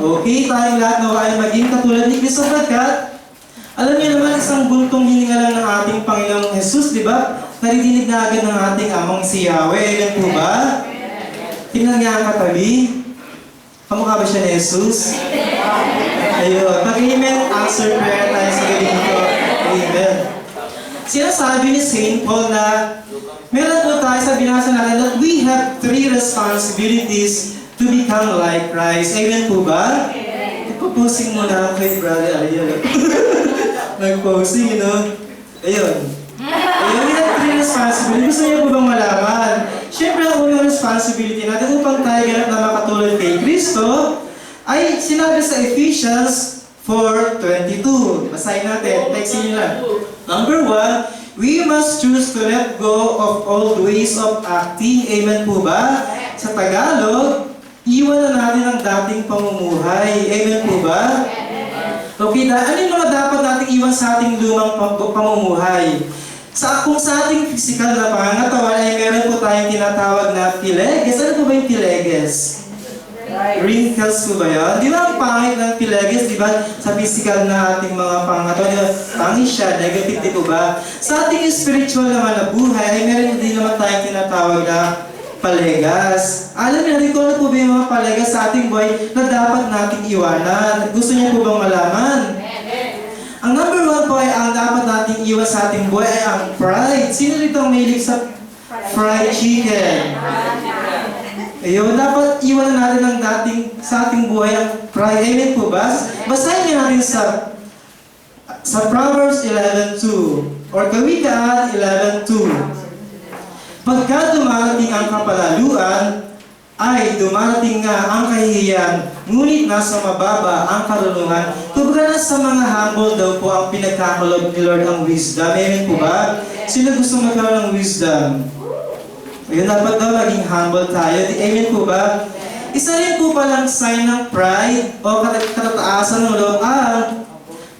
Okay, tayong lahat nawa ay maging katulad ni Kristo sapagkat alam niyo naman, isang buntong hininga lang ng ating Panginoong Jesus, di ba? Naridinig na agad ng ating amang si Yahweh. Ayan po ba? Tingnan nga ang katabi. Kamukha ba siya ni Jesus? Ayun. Pag-amen, answer prayer tayo sa galing ito. Amen. Sinasabi ni St. Paul na meron po tayo sa binasa natin that we have 3 responsibilities to become like Christ. Amen po ba? Ipaposing mo na kay Brother Ariel. Nag-posing, you know? Ayun. Ayun, we have 3 responsibilities. Gusto niyo po bang malaman? Siyempre, ang unang responsibility natin upang tayo ganap na makatulad kay Kristo ay sinabi sa Ephesians 4:22. Basahin natin. Textin niyo lang. Number 1, we must choose to let go of old ways of acting. Amen po ba? Sa Tagalog, iwan na natin ang dating pamumuhay. Amen po ba? Okay, ano yung mga dapat nating iwan sa ating lumang pamumuhay? Kung sa ating physical na pangangatawan ay meron po tayong tinatawag na pileges. Ano po ba yung pileges? Wrinkles po ba yun? Di ba ang pangit ng pileges, di ba? Sa physical na ating mga pangangatawan, di ba? Pangit siya, negative, di po ba? Sa ating spiritual naman na buhay ay meron din naman tayong tinatawag na palegas. Alam niyo natin kung ano po ba yung mga palegas sa ating buhay na dapat nating iwanan. Gusto niyo po bang malaman? Ang number 1 po ay ang dapat nating iwan sa ating buhay ay ang pride. Sino rito ang mahilig sa fried chicken? Ayun, dapat iwan natin ang dating sa ating buhay ang pride. Amen po ba? Basahin niyo natin sa Proverbs 11:2 or Kawikaan 11:2. Pagka dumarating ang kapalaluan, ay dumarating nga ang kahihiyan, ngunit nasa mababa ang karunungan. Kumbaga sa mga humble daw po ang pinagkakalob ni Lord ang wisdom. Amen po ba? Sino gusto magkaroon ng wisdom? Ayun, dapat daw maging humble tayo. Amen po ba? Isa rin po palang sign ng pride o katataasan ng loob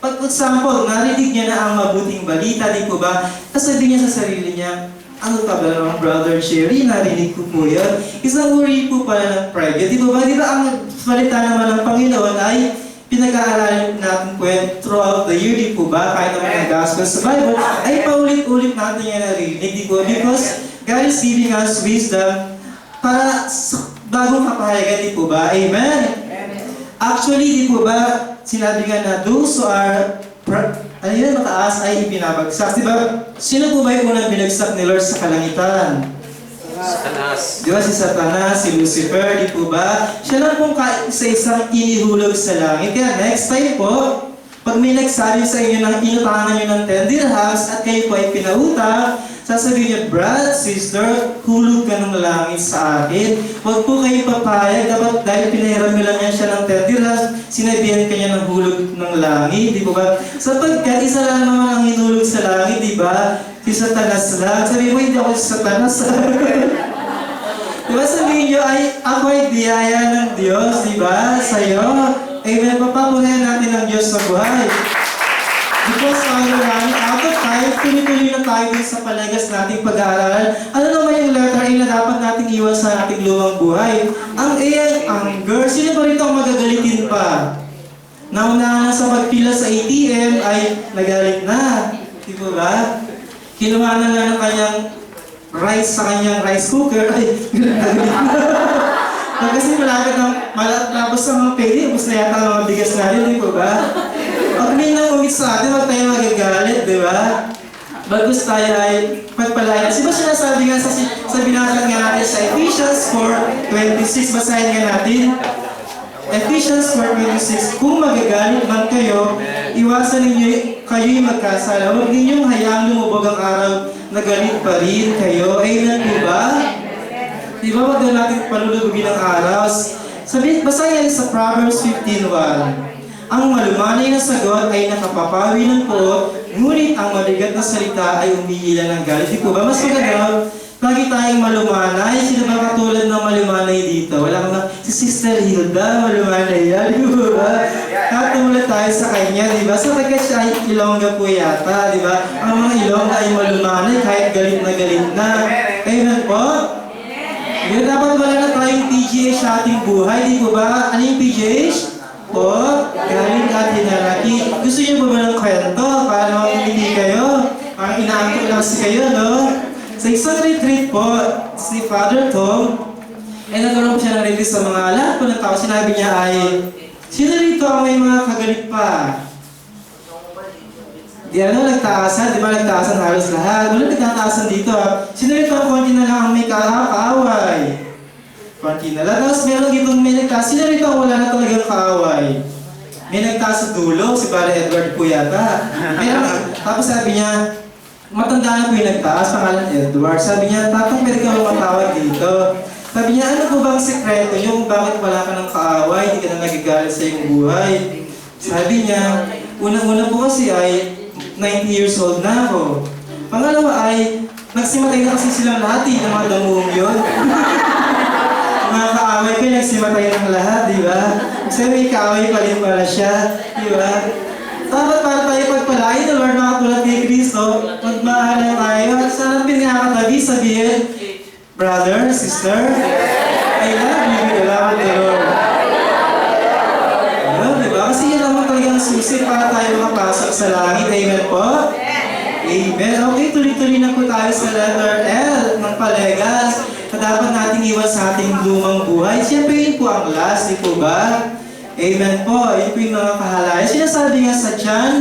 pag example, narinig niya na ang mabuting balita, di po ba? Kasabi niya sa sarili niya, ano ka ba naman, Brother Sherry? Narinig ko po yan. Isang uri po pala ng pride. Di ba? Di ba ang salita naman ng Panginoon ay pinag-aaralan natin po yan throughout the year, di po ba? Kahit naman ang gospel sa Bible, ay paulit-ulit natin yan narinig, di po? Because God is giving us wisdom para bagong kapahayagan, di po ba? Amen? Actually, di po ba, sinabi nga na those who are ano yun, mataas ay ipinabagsak. Diba? Sino po ba yung unang binagsak ni Lord sa kalangitan? Satanas. Diba si Satanas, si Lucifer, di po ba? Siya lang pong isa-isang inihulog sa langit. Kaya next time po, pag may nagsabi sa inyo ng inutangan nyo ng 10 dirhams at kayo po ay pinautang, sasabihin niyo, Brad, sister, hulog ka ng langit sa akin. Huwag po kayo papayag. Dapat dahil pinahiram nyo lang yan siya ng 10 dirhams, sinabihan ka niya ng hulog ng langit. Di ba? Sapagkat isa lang naman ang hinulog sa langit, di ba? Si Satanas lang. Sabihin mo, hindi ako si Satanas. Di ba sabihin niyo, ako ay biyaya ng Diyos, di ba? Sa'yo. Amen. Papabuhayan natin ang Diyos sa buhay. Because namin, out of time, tuloy-tuloy na tayo din sa palagas nating pag-aaralan. Ano naman yung letter A na dapat nating iwan sa ating lumang buhay? Ang A ay anger. Sino ba rito ang magagalitin pa? Nauna na sa pagpila sa ATM ay nagalit na. Di ba ba? Kinuha na nga ng kanyang rice sa kanyang rice cooker. Ay, nagalit na. Kasi malapit ng tapos sa mga pwede, tapos na yata ang mga bigas natin, di ba ba? Pag may nangumit sa atin, huwag tayo magagalit, di ba? Bagus tayo ay pagpalayan. Sino sinasabi nga sa binasa nga natin sa Ephesians 4:26, basahin nga natin. Ephesians 4:26, kung magagalit man kayo, iwasan ninyo kayo'y magkasala. Huwag ninyong hayaang lumubog ang araw na galit pa rin kayo. Amen po ba? Di ba wag na natin palulubugin ang araw? Basahin sa Proverbs 15:1. Ang malumanay na sagot ay nakapapawi ng poot, ngunit ang mabigat na salita ay umiilan ng galit. Di po ba? Mas maganda, lagi tayong malumanay. Sino ba katulad ng malumanay dito? Wala kang si Sister Hilda, malumanay yan. Di po ba? Katulad tayo sa kanya, di ba? Sapagkat siya ay Ilongga po yata, di ba? Ang mga Ilongga ay malumanay kahit galit na. Amen po? Dapat wala na tayong PGH sa ating buhay, di po ba? Ano yung PGH? kasi kayo, no? Sa isang retreat po, si Father Tom, ay nagkaroon po siya ng retreat sa mga lahat po ng tao. Sinabi niya ay, sino rito ang may mga kagalit pa? Di ano, nagtaasan, di ba nagtaasan halos lahat? Wala nagtataasan dito ha. Sino rito ang konti na lang ang may kaaway? Konti na lang. Tapos meron dito may nagtaas. Sino rito ang wala na talagang kaaway? May nagtaas sa dulo, si Father Edward po yata. Meron, tapos sabi niya, matanda na po yung nagtaas, pangalan Edward. Sabi niya, tatang pwede ka matawag dito. Sabi niya, ano po bang sekreto niyo kung bakit wala ka ng kaaway, hindi ka na nagagalit sa iyong buhay? Sabi niya, unang-una po kasi ay 90 years old na ako. Pangalawa ay, nagsimatay na kasi silang lahat ng mga damuhong yun. Mga kaaway ko, nagsimatay ng lahat, di ba? Kasi may kaaway pa rin pala siya, di ba? Dapat para tayo pagpalain na Lord, mga tulad kay Kristo, magmahalan tayo. Sana pinakatabi, sabihin, brother, sister, I love you with the love of the Lord. Ano, di ba? Kasi yan naman talagang susi para tayo makapasok sa langit. Amen po? Amen. Okay, tuloy-tuloy na po tayo sa letter L ng Palegas na dapat nating iwan sa ating lumang buhay. Siyempre yun po ang last, di po ba? Amen po. Yun po yung mga kahalayan. Sinasabi nga sa John,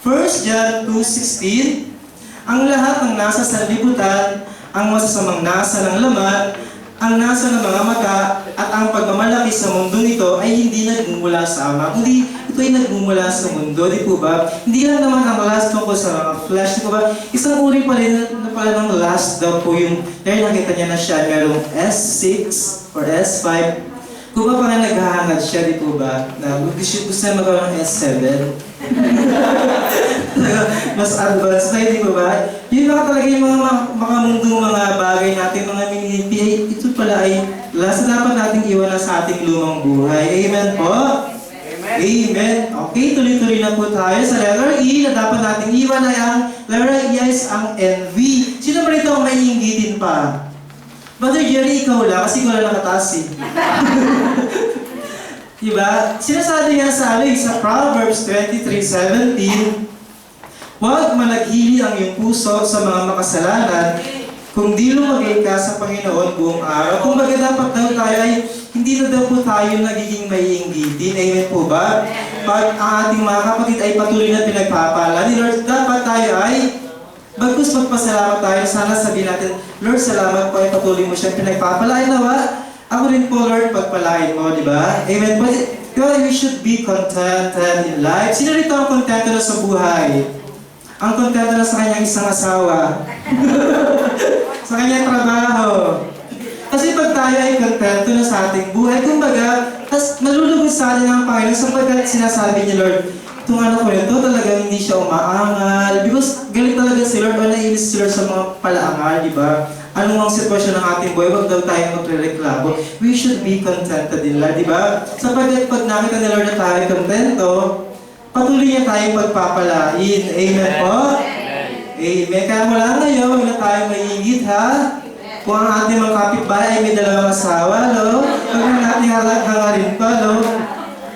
1 John 2:16, ang lahat ng nasa sanlibutan, ang masasamang nasa ng laman, ang nasa ng mga mata, at ang pagmamalaki sa mundo nito ay hindi nagmumula sa Ama, kundi ito ay nagmumula sa mundo, di po ba? Hindi lang naman ang last tungkol sa mga flesh, di po ba? Isang uri pala ng last daw po yung, dahil nakita niya na siya, merong S6 or S5. Kung ba pa nga naghahangad siya, di po ba? Na gusto na magkaroon ng S7. Mas advanced na, di po ba? Yun mga talaga yung mga makamundong mga bagay natin, mga mini-hippie, ito pala ay last na dapat nating iwan na sa ating lumang buhay. Amen po? Amen. Okay, tuloy-tuloy na po tayo sa letter E na dapat nating iwan ay ang letter E is ang envy. Sino ba rito ang may inggitin pa? Brother Jerry, ikaw lang, kasi ikaw lang nakataas eh. Diba? Sinasabi nga sa Proverbs 23:17, huwag managhili ang iyong puso sa mga makasalanan kung di lumagay ka sa Panginoon buong araw. Kung baga dapat daw tayo ay hindi na daw po tayo nagiging maiinggitin. Amen po ba? Pag ang ating mga kapatid ay patuloy na pinagpapala ni Lord, dapat tayo ay bagkus magpasalamat tayo. Sana sabihin natin, Lord, salamat po ay patuloy mo siyang pinagpapalain nawa. Ako rin po, Lord, pagpalain mo, di ba? Amen. But God, we should be contented in life. Sino rito ang kontento na sa buhay? Ang kontento na sa kanyang isang asawa. Sa kanyang trabaho. Kasi pag tayo ay kontento na sa ating buhay, kumbaga, tas malulugod sa atin ang Panginoon sapagkat sinasabi niya, Lord, itong anak ko nito talagang hindi siya umaangal. Because galit talaga si Lord o naiinis si Lord sa mga palaangal, di ba? Anong ang sitwasyon ng ating buhay, wag daw tayo magre-reklamo. We should be contented in life, di ba? Sapagkat pag nakita ni Lord na tayo kontento, patuloy niya tayong pagpapalain. Amen po? Amen. Kaya mula ngayon, huwag na tayo maiingit, ha? Kung ang ating mga kapitbahay ay may dalawang asawa, lo, huwag na natin hangarin pa, lo.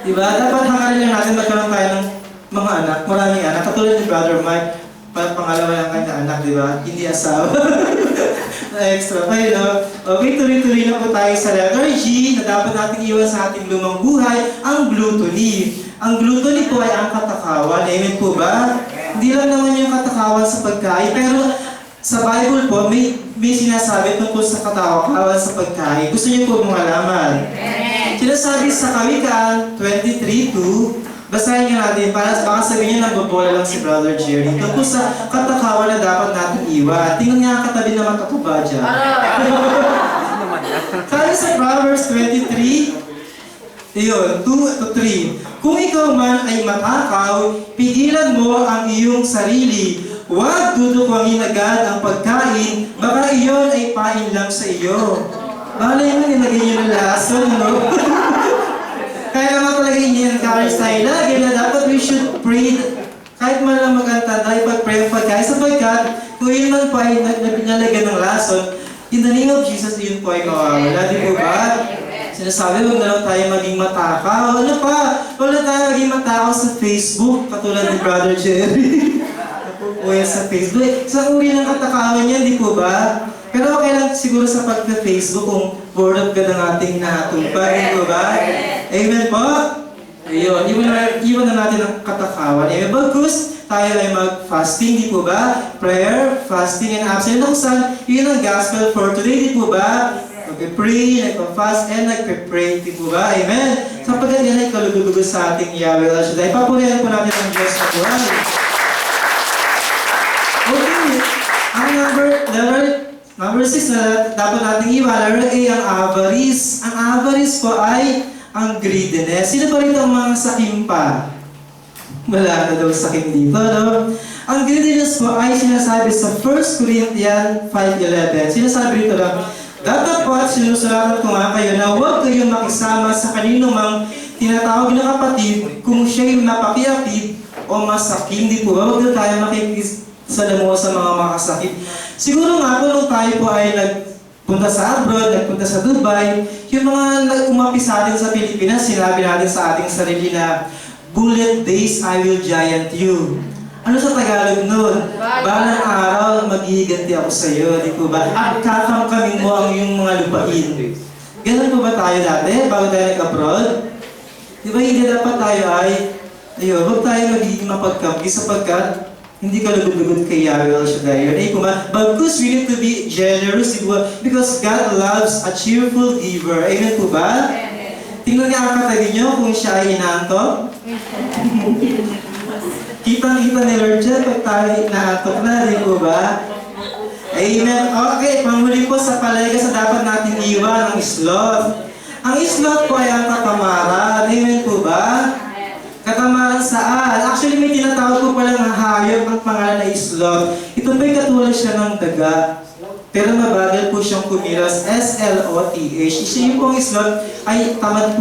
Diba? Dapat hangarin lang natin magkaroon tayo ng mga anak, maraming anak. Katulad ni Brother Mike, pangalawa lang kanya anak, diba? Hindi asawa. Extra pa yun, no? Okay, tuloy-tuloy na po tayo sa letter G na dapat natin iwan sa ating lumang buhay, ang gluttony. Ang gluttony po ay ang katakawan. Amen po ba? Hindi lang naman yung katakawan sa pagkain, pero sa Bible po, may sinasabi tungkol sa katakawan sa pagkain. Gusto niyo po malaman? Sinasabi sa Kawikaan 23:2, basahin nga natin para baka sabihin niya nagbobola lang si Brother Jerry. Tungkol sa katakawan na dapat natin iwan. Tingnan nga ang katabi naman katuba dyan. Sabi sa Proverbs 23, yun, 2-3. Kung ikaw man ay matakaw, pigilan mo ang iyong sarili. Huwag dudukwangin agad ang pagkain, baka iyon ay pain lang sa iyo. Malay mo, nilagay niyo ng lason, no? Kaya naman talaga i-encourage tayo lagi na dapat we should pray, kahit man lang maganda tayo pag-pray ang pagkain, sapagkat kung yun man po ay nalagyan ng lason, in the name of Jesus, yun po ay mawawala. Di po ba? Sinasabi, huwag na lang tayo maging matakaw. Ano pa? Huwag na tayo maging matakaw sa Facebook, katulad ni Brother Jerry. well sa Facebook. Isang uri ng katakawan yan, di po ba? Pero okay lang siguro sa pagka-Facebook kung word of God ang ating nahatupad, di po ba? Amen po? Ayun, iwan na natin ang katakawan. Amen. Bagkus, tayo ay mag-fasting, di po ba? Prayer, fasting, and abstinence. Kung yun ang gospel for today, di po ba? Nagpe-pray, nagpa-fast, and nagpe-pray, di po ba? Amen. Sapagkat yan ay kalugugugod sa ating Yahweh El Shaddai. Papurihan po natin ang Diyos na buhay. Okay. Ang number 6 na dapat nating iwala ay ang avarice. Ang avarice po ay ang greediness. Sino pa rin ang mga sakim pa? Wala na daw sakim dito, no? Ang greediness po ay sinasabi sa 1 Corinthians 5:11. Sinasabi rito lang, datapwat sinusulatan ko nga kayo na huwag kayong makisama sa kanino mang tinatawag na kapatid kung siya'y mapakiapid o masakim. Di po ba? Huwag na tayo makikisalamu sa mga makasakit. Siguro nga po nung tayo po ay nagpunta sa abroad, nagpunta sa Dubai, yung mga nag-umapi sa atin sa Pilipinas, sinabi natin sa ating sarili na, bullet days I will giant you. Ano sa Tagalog nun? Balang araw, maghihiganti ako sa iyo, di po ba? At kakamkaming mo ang iyong mga lupain. Ganun po ba tayo dati, bago tayo nag-abroad? Di ba hindi dapat tayo huwag tayo magiging mapagkampi sapagkat hindi ka lugod-lugod kay Yahweh El Shaddai. Yun ay kuma. Bagkus, we need to be generous, di ba? Because God loves a cheerful giver. Amen po ba? Tingnan niya ang katabi niyo kung siya ay inaantok. Kitang-kita ni Lord dyan pag tayo inaantok na, di po ba? Amen. Okay, panghuli po sa palayga sa dapat nating iwan ang sloth. Ang sloth po ay ang katamaran. Amen po ba? Katamaran saan? Actually, may tinatawag po palang hayop ang pangalan na sloth. Ito ba'y katulad siya ng daga? Pero mabagal po siyang kumilos. S-L-O-T-H. Siya yung pong sloth ay tamad po